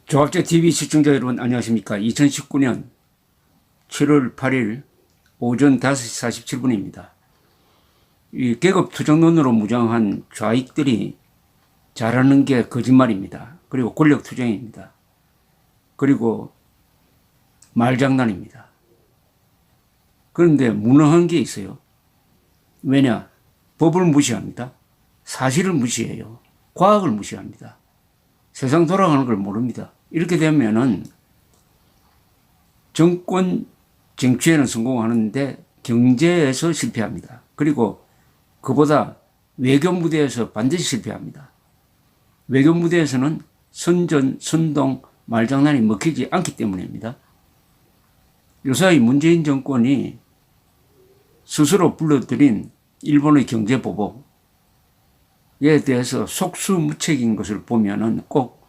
조합제 TV 시청자 여러분 안녕하십니까. 2019년 7월 8일 오전 5시 47분입니다. 이 계급 투쟁론으로 무장한 좌익들이 잘하는 게 거짓말입니다. 그리고 권력 투쟁입니다. 그리고 말장난입니다. 그런데 무능한 게 있어요. 왜냐? 법을 무시합니다. 사실을 무시해요. 과학을 무시합니다. 세상 돌아가는 걸 모릅니다. 이렇게 되면은 정권 쟁취에는 성공하는데 경제에서 실패합니다. 그리고 그보다 외교 무대에서 반드시 실패합니다. 외교 무대에서는 선전, 선동, 말장난이 먹히지 않기 때문입니다. 요사이 문재인 정권이 스스로 불러들인 일본의 경제보복에 대해서 속수무책인 것을 보면은 꼭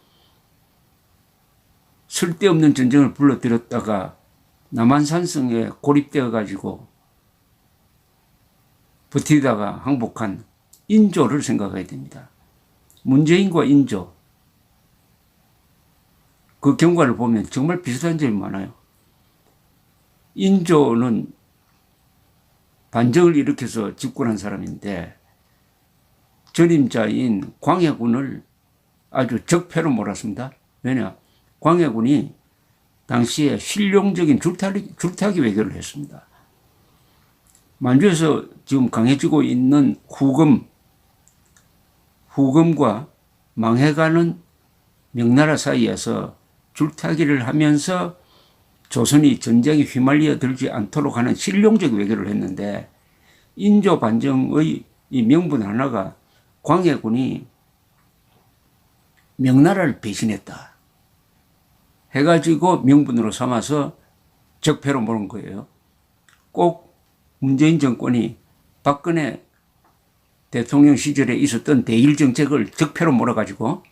쓸데없는 전쟁을 불러들였다가 남한산성에 고립되어 가지고 버티다가 항복한 인조를 생각해야 됩니다. 문재인과 인조, 그 경과를 보면 정말 비슷한 점이 많아요. 인조는 반정을 일으켜서 집권한 사람인데 전임자인 광해군을 아주 적폐로 몰았습니다. 왜냐? 광해군이 당시에 실용적인 줄타기 외교를 했습니다. 만주에서 지금 강해지고 있는 후금과 망해가는 명나라 사이에서 줄타기를 하면서 조선이 전쟁에 휘말려 들지 않도록 하는 실용적 외교를 했는데 인조 반정의 이 명분 하나가 광해군이 명나라를 배신했다 해가지고 명분으로 삼아서 적폐로 몰은 거예요. 꼭 문재인 정권이 박근혜 대통령 시절에 있었던 대일 정책을 적폐로 몰아가지고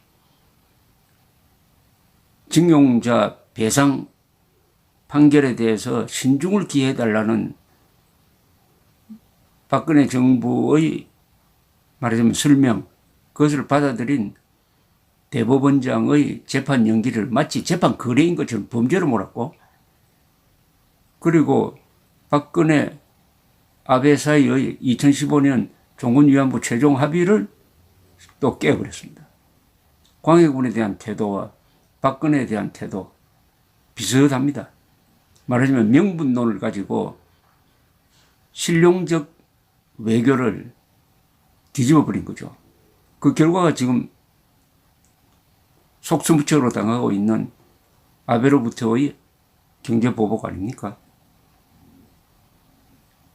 징용자 배상 판결에 대해서 신중을 기해달라는 박근혜 정부의 말하자면 설명, 그것을 받아들인 대법원장의 재판 연기를 마치 재판 거래인 것처럼 범죄로 몰았고, 그리고 박근혜 아베 사이의 2015년 종군위안부 최종 합의를 또 깨버렸습니다. 광해군에 대한 태도와 박근혜에 대한 태도 비슷합니다. 말하자면 명분론을 가지고 실용적 외교를 뒤집어 버린 거죠. 그 결과가 지금 속수무책으로 당하고 있는 아베로부터의 경제보복 아닙니까?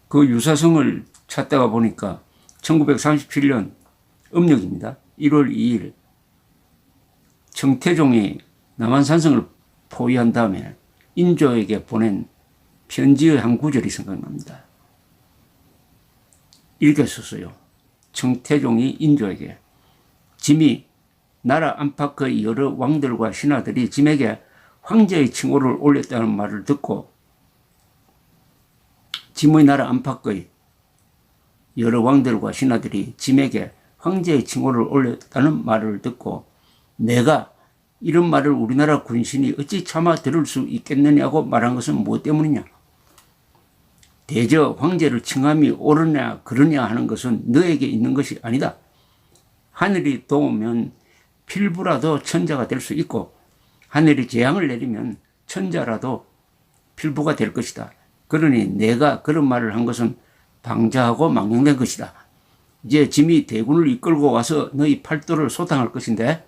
그 유사성을 찾다가 보니까 1937년 음력입니다. 1월 2일 청태종이 남한산성을 포위한 다음에 인조에게 보낸 편지의 한 구절이 생각납니다. 이렇게 썼어요. 청태종이 인조에게 짐이 나라 안팎의 여러 왕들과 신하들이 짐에게 황제의 칭호를 올렸다는 말을 듣고 짐의 나라 안팎의 여러 왕들과 신하들이 짐에게 황제의 칭호를 올렸다는 말을 듣고 내가 이런 말을 우리나라 군신이 어찌 참아 들을 수 있겠느냐고 말한 것은 무엇 때문이냐? 대저 황제를 칭함이 옳으냐 그러냐 하는 것은 너에게 있는 것이 아니다. 하늘이 도우면 필부라도 천자가 될 수 있고 하늘이 재앙을 내리면 천자라도 필부가 될 것이다. 그러니 내가 그런 말을 한 것은 방자하고 망령된 것이다. 이제 짐이 대군을 이끌고 와서 너희 팔도를 소탕할 것인데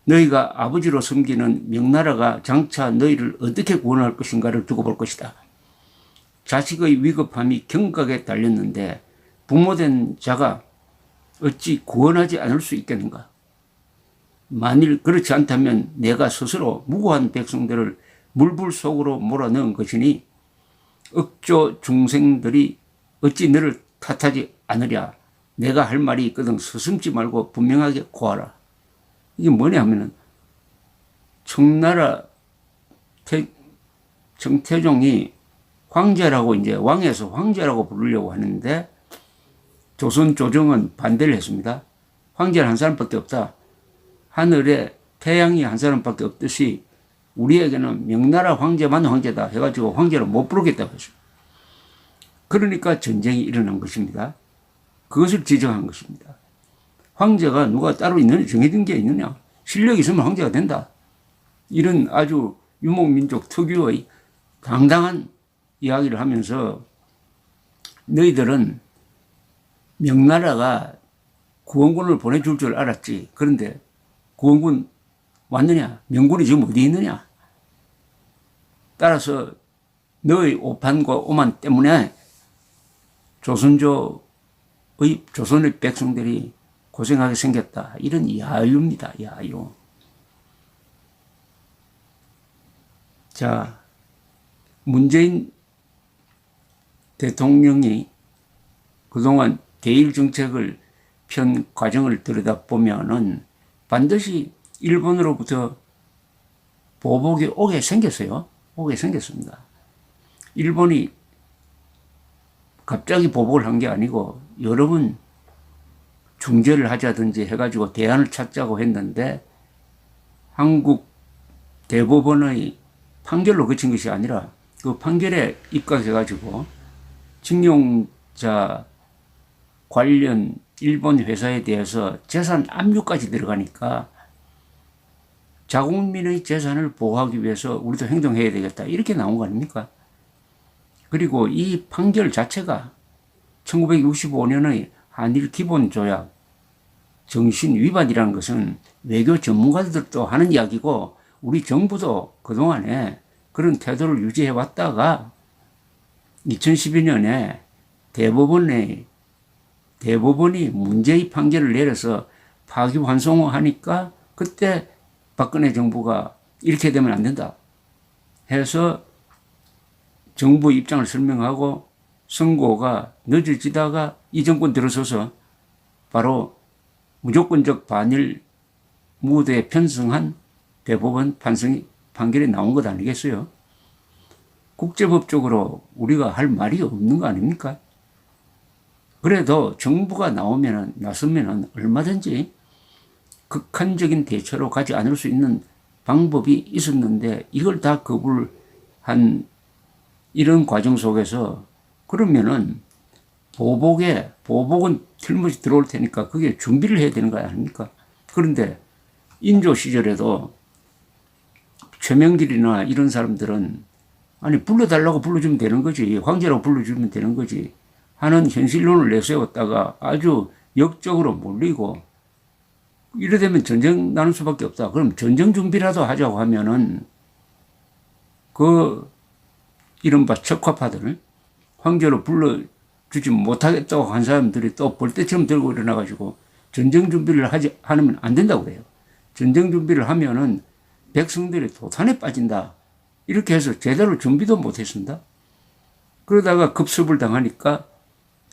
너희가 아버지로 섬기는 명나라가 장차 너희를 어떻게 구원할 것인가를 두고 볼 것이다. 자식의 위급함이 경각에 달렸는데 부모된 자가 어찌 구원하지 않을 수 있겠는가? 만일 그렇지 않다면 내가 스스로 무고한 백성들을 물불 속으로 몰아넣은 것이니 억조 중생들이 어찌 너를 탓하지 않으랴. 내가 할 말이 있거든 서슴지 말고 분명하게 고하라. 이게 뭐냐 하면은 청나라 청태종이 황제라고 이제 왕에서 황제라고 부르려고 하는데 조선 조정은 반대를 했습니다. 황제는 한 사람밖에 없다. 하늘에 태양이 한 사람밖에 없듯이 우리에게는 명나라 황제만 황제다 해가지고 황제를 못 부르겠다고 했어요. 그러니까 전쟁이 일어난 것입니다. 그것을 지적한 것입니다. 황제가 누가 따로 있느냐, 정해진 게 있느냐. 실력이 있으면 황제가 된다. 이런 아주 유목민족 특유의 당당한 이야기를 하면서 너희들은 명나라가 구원군을 보내줄 줄 알았지. 그런데 구원군 왔느냐? 명군이 지금 어디 있느냐? 따라서 너의 오판과 오만 때문에 조선의 백성들이 고생하게 생겼다. 이런 야유입니다. 야유. 자, 문재인 대통령이 그동안 대일 정책을 편 과정을 들여다보면은 반드시 일본으로부터 보복이 오게 생겼어요. 오게 생겼습니다. 일본이 갑자기 보복을 한 게 아니고 여러 번 중재를 하자든지 해가지고 대안을 찾자고 했는데 한국 대법원의 판결로 그친 것이 아니라 그 판결에 입각해가지고 징용자 관련 일본 회사에 대해서 재산 압류까지 들어가니까 자국민의 재산을 보호하기 위해서 우리도 행동해야 되겠다. 이렇게 나온 거 아닙니까? 그리고 이 판결 자체가 1965년의 한일 기본조약 정신 위반이라는 것은 외교 전문가들도 하는 이야기고 우리 정부도 그동안에 그런 태도를 유지해 왔다가 2012년에 대법원이 문제의 판결을 내려서 파기환송하니까 그때 박근혜 정부가 이렇게 되면 안 된다 해서 정부 입장을 설명하고 선고가 늦어지다가 이 정권 들어서서 바로 무조건적 반일 무대에 편승한 대법원 판결이 나온 것 아니겠어요? 국제법적으로 우리가 할 말이 없는 거 아닙니까? 그래도 정부가 나서면은 얼마든지 극한적인 대처로 가지 않을 수 있는 방법이 있었는데 이걸 다 거부를 한 이런 과정 속에서 그러면은 보복은 틀림없이 들어올 테니까 그게 준비를 해야 되는 거 아닙니까? 그런데 인조 시절에도 최명길이나 이런 사람들은 아니 불러달라고 불러주면 되는 거지 황제라고 불러주면 되는 거지 하는 현실론을 내세웠다가 아주 역적으로 몰리고 이러되면 전쟁 나는 수밖에 없다. 그럼 전쟁 준비라도 하자고 하면은 그 이른바 척화파들을 황제로 불러주지 못하겠다고 한 사람들이 또 벌떼처럼 들고 일어나가지고 전쟁 준비를 하면 안 된다고 그래요. 전쟁 준비를 하면은 백성들이 도탄에 빠진다. 이렇게 해서 제대로 준비도 못했습니다. 그러다가 급습을 당하니까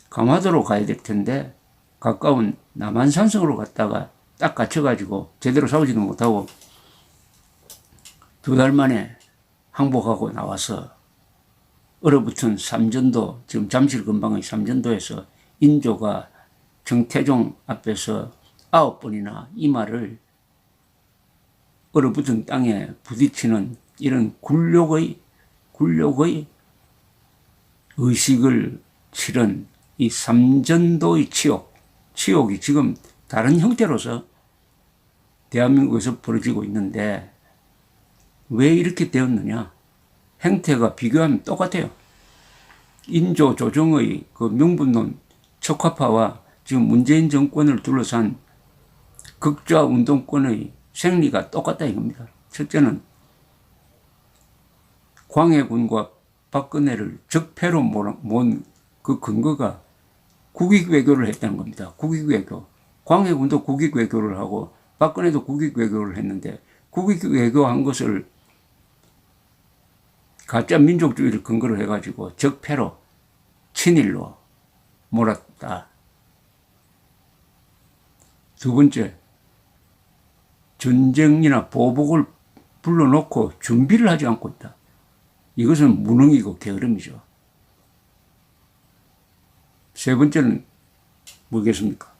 강화도로 가야 될 텐데 가까운 남한산성으로 갔다가 딱 갇혀가지고 제대로 싸우지도 못하고 2달 만에 항복하고 나와서 얼어붙은 삼전도, 지금 잠실 근방의 삼전도에서 인조가 정태종 앞에서 9번이나 이마를 얼어붙은 땅에 부딪히는 이런 굴욕의 의식을 치른 이 삼전도의 치욕이 지금 다른 형태로서 대한민국에서 벌어지고 있는데 왜 이렇게 되었느냐? 행태가 비교하면 똑같아요. 인조 조정의 그 명분론 척화파와 지금 문재인 정권을 둘러싼 극좌 운동권의 생리가 똑같다 이겁니다. 첫째는 광해군과 박근혜를 적폐로 모은 그 근거가 국익외교를 했다는 겁니다. 국익외교. 광해군도 국익외교를 하고 박근혜도 국익외교를 했는데 국익외교한 것을 가짜 민족주의를 근거로 해가지고 적폐로 친일로 몰았다. 두 번째, 전쟁이나 보복을 불러놓고 준비를 하지 않고 있다. 이것은 무능이고 게으름이죠. 세 번째는 뭐겠습니까?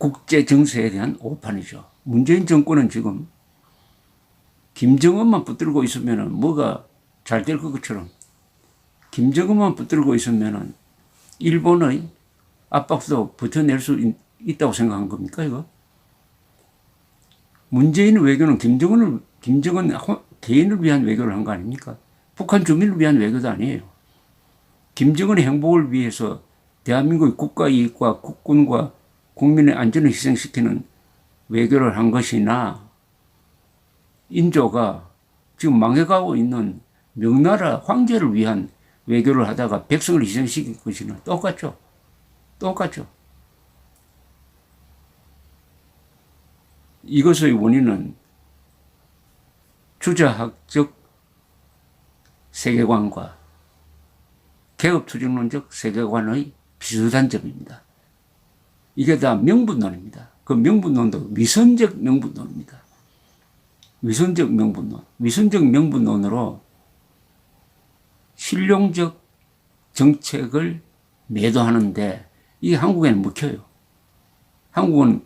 국제 정세에 대한 오판이죠. 문재인 정권은 지금 김정은만 붙들고 있으면 뭐가 잘 될 것처럼, 김정은만 붙들고 있으면 일본의 압박도 버텨낼 수 있다고 생각한 겁니까, 이거? 문재인 외교는 김정은 개인을 위한 외교를 한 거 아닙니까? 북한 주민을 위한 외교도 아니에요. 김정은의 행복을 위해서 대한민국의 국가 이익과 국군과 국민의 안전을 희생시키는 외교를 한 것이나, 인조가 지금 망해가고 있는 명나라 황제를 위한 외교를 하다가 백성을 희생시킨 것이나 똑같죠. 똑같죠. 이것의 원인은 주자학적 세계관과 개업투쟁론적 세계관의 비슷한 점입니다. 이게 다 명분론입니다. 그 명분론도 위선적 명분론입니다. 위선적 명분론. 위선적 명분론으로 실용적 정책을 매도하는데 이게 한국에는 먹혀요. 한국은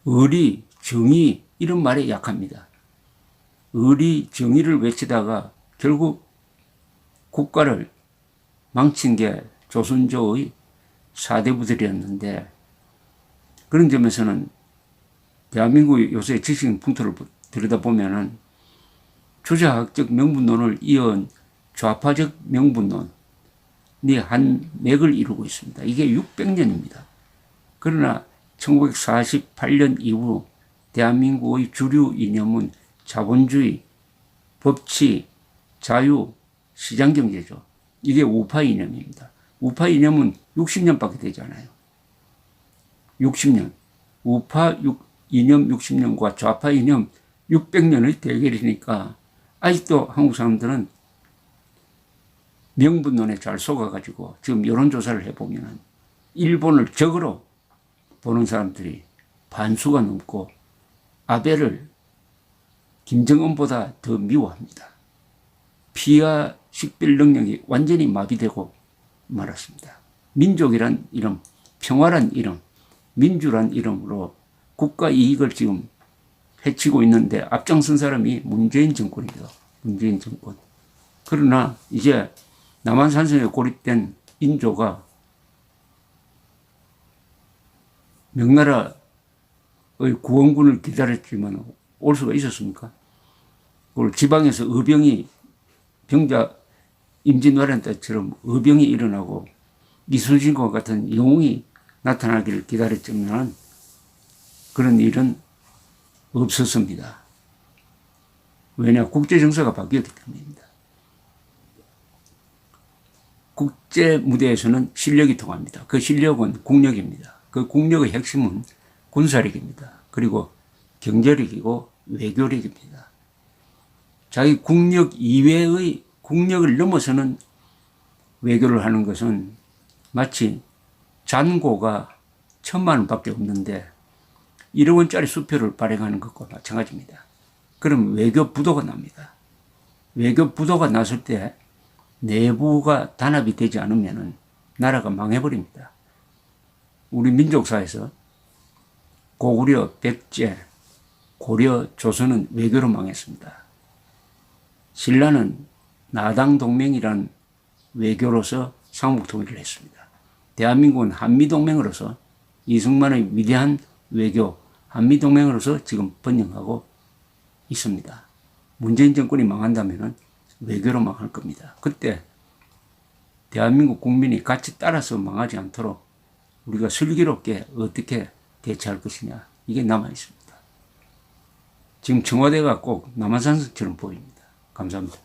의리, 정의 이런 말에 약합니다. 의리, 정의를 외치다가 결국 국가를 망친 게 조선조의 사대부들이었는데, 그런 점에서는 대한민국의 요새 지식 풍토를 들여다보면은 주자학적 명분론을 이은 좌파적 명분론이 한 맥을 이루고 있습니다. 이게 600년입니다. 그러나 1948년 이후 대한민국의 주류 이념은 자본주의, 법치, 자유, 시장경제죠. 이게 우파 이념입니다. 우파 이념은 60년밖에 되지 않아요. 60년. 우파 이념 60년과 좌파 이념 600년의 대결이니까 아직도 한국 사람들은 명분론에 잘 속아가지고 지금 여론조사를 해보면 일본을 적으로 보는 사람들이 반수가 넘고 아베를 김정은보다 더 미워합니다. 피하 식별 능력이 완전히 마비되고 말았습니다. 민족이란 이름, 평화란 이름, 민주란 이름으로 국가 이익을 지금 해치고 있는데 앞장선 사람이 문재인 정권입니다. 문재인 정권. 그러나 이제 남한산성에 고립된 인조가 명나라의 구원군을 기다렸지만 올 수가 있었습니까? 그걸 지방에서 의병이 병자 임진왜란 때처럼 의병이 일어나고 이순신과 같은 영웅이 나타나기를 기다렸지만 그런 일은 없었습니다. 왜냐? 국제 정세가 바뀌었기 때문입니다. 국제 무대에서는 실력이 통합니다. 그 실력은 국력입니다. 그 국력의 핵심은 군사력입니다. 그리고 경제력이고 외교력입니다. 자기 국력 이외의 국력을 넘어서는 외교를 하는 것은 마치 잔고가 1,000만 원밖에 없는데 1억 원짜리 수표를 발행하는 것과 마찬가지입니다. 그럼 외교 부도가 납니다. 외교 부도가 났을 때 내부가 단합이 되지 않으면 나라가 망해버립니다. 우리 민족사에서 고구려, 백제, 고려, 조선은 외교로 망했습니다. 신라는 나당동맹이란 외교로서 삼국통일을 했습니다. 대한민국은 한미동맹으로서 이승만의 위대한 외교, 한미동맹으로서 지금 번영하고 있습니다. 문재인 정권이 망한다면 외교로 망할 겁니다. 그때 대한민국 국민이 같이 따라서 망하지 않도록 우리가 슬기롭게 어떻게 대처할 것이냐, 이게 남아 있습니다. 지금 청와대가 꼭 남한산성처럼 보입니다. 감사합니다.